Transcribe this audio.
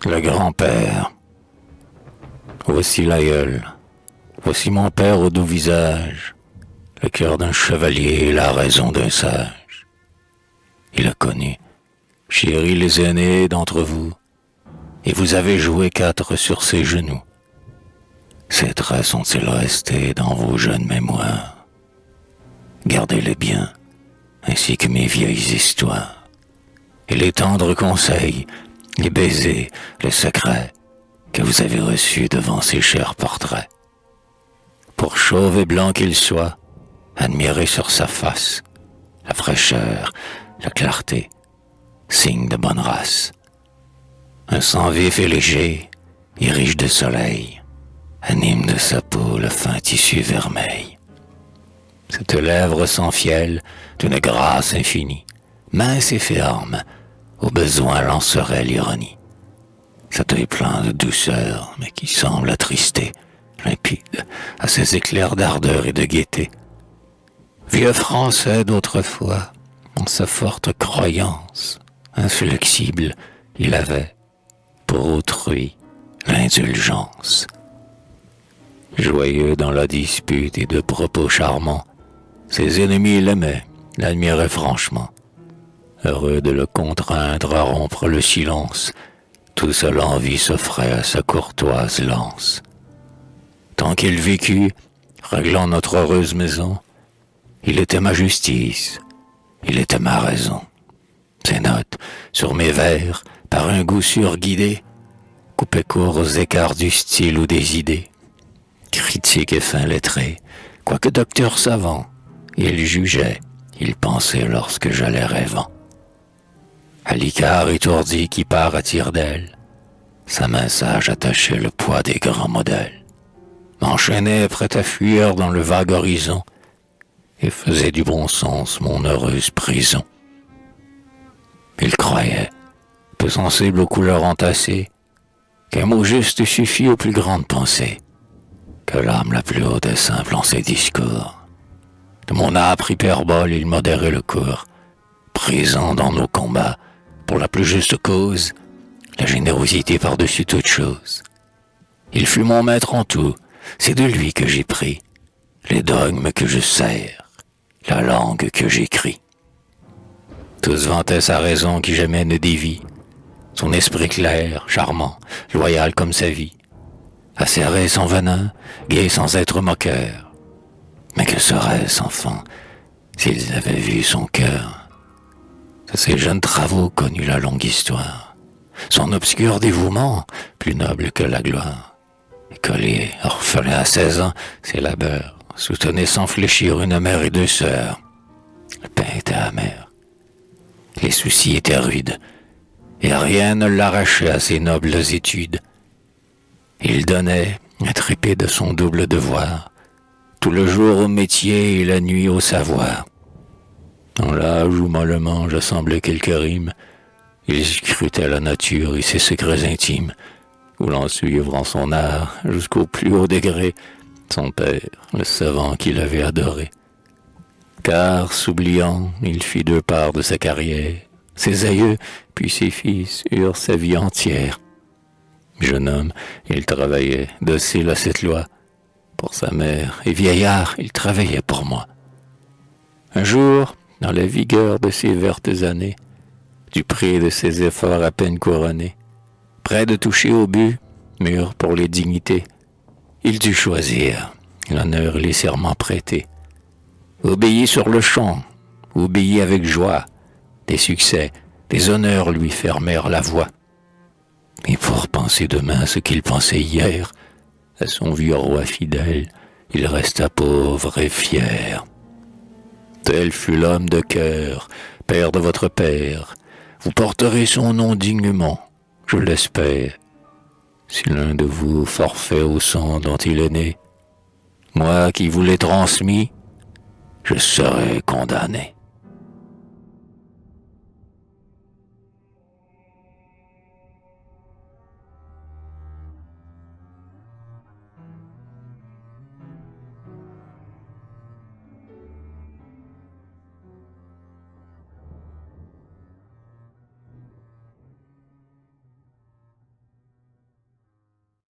Le grand-père. Voici l'aïeul. Voici mon père au doux visage, le cœur d'un chevalier et la raison d'un sage. Il a connu, chéri les aînés d'entre vous, et vous avez joué 4 sur ses genoux. Ces traits sont-ils restés dans vos jeunes mémoires? Gardez-les bien, ainsi que mes vieilles histoires, et les tendres conseils, les baisers, les secrets que vous avez reçus devant ces chers portraits. Pour chauve et blanc qu'il soit, admirez sur sa face la fraîcheur, la clarté, signe de bonne race. Un sang vif et léger, et riche de soleil, anime de sa peau le fin tissu vermeil. Cette lèvre sans fiel, d'une grâce infinie, mince et ferme, au besoin lancerait l'ironie. Cet œil plein de douceur, mais qui semble attristé, limpide, à ses éclairs d'ardeur et de gaieté. Vieux Français d'autrefois, en sa forte croyance, inflexible, il avait, pour autrui, l'indulgence. Joyeux dans la dispute et de propos charmants, ses ennemis l'aimaient, l'admiraient franchement. Heureux de le contraindre à rompre le silence, tout seul l'envie s'offrait à sa courtoise lance. Tant qu'il vécut, réglant notre heureuse maison, il était ma justice, il était ma raison. Ses notes, sur mes vers, par un goût sûr guidé, coupaient court aux écarts du style ou des idées. Critique et fin lettré, quoique docteur savant, il jugeait, il pensait lorsque j'allais rêvant. À l'icard étourdi qui part à tire-d'aile, sa main sage attachait le poids des grands modèles, m'enchaînait prêt à fuir dans le vague horizon, et faisait du bon sens mon heureuse prison. Il croyait, peu sensible aux couleurs entassées, qu'un mot juste suffit aux plus grandes pensées, que l'âme la plus haute est simple en ses discours. De mon âpre hyperbole il modérait le cours, présent dans nos combats, pour la plus juste cause, la générosité par-dessus toute chose. Il fut mon maître en tout, c'est de lui que j'ai pris les dogmes que je sers, la langue que j'écris. Tous vantaient sa raison qui jamais ne dévie, son esprit clair, charmant, loyal comme sa vie, acéré sans venin, gai sans être moqueur. Mais que serait-ce, enfant, s'ils avaient vu son cœur? De ses jeunes travaux connut la longue histoire, son obscur dévouement, plus noble que la gloire. Écolier, orphelin à 16 ans, ses labeurs soutenaient sans fléchir une mère et 2 sœurs. Le pain était amer, les soucis étaient rudes, et rien ne l'arrachait à ses nobles études. Il donnait, intrépide de son double devoir, tout le jour au métier et la nuit au savoir. Dans l'âge où mollement j'assemblais quelques rimes, il scrutait la nature et ses secrets intimes, voulant suivre en son art jusqu'au plus haut degré son père, le savant qu'il avait adoré. Car, s'oubliant, il fit 2 parts de sa carrière, ses aïeux puis ses fils eurent sa vie entière. Jeune homme, il travaillait, docile à cette loi, pour sa mère, et vieillard, il travaillait pour moi. Un jour, dans la vigueur de ses vertes années, du prix de ses efforts à peine couronnés, près de toucher au but, mûr pour les dignités, il dut choisir l'honneur et les serments prêtés. Obéit sur le champ, obéit avec joie, des succès, des honneurs lui fermèrent la voie. Et pour penser demain ce qu'il pensait hier, à son vieux roi fidèle, il resta pauvre et fier. Tel fut l'homme de cœur, père de votre père. Vous porterez son nom dignement, je l'espère. Si l'un de vous forfait au sang dont il est né, moi qui vous l'ai transmis, je serai condamné.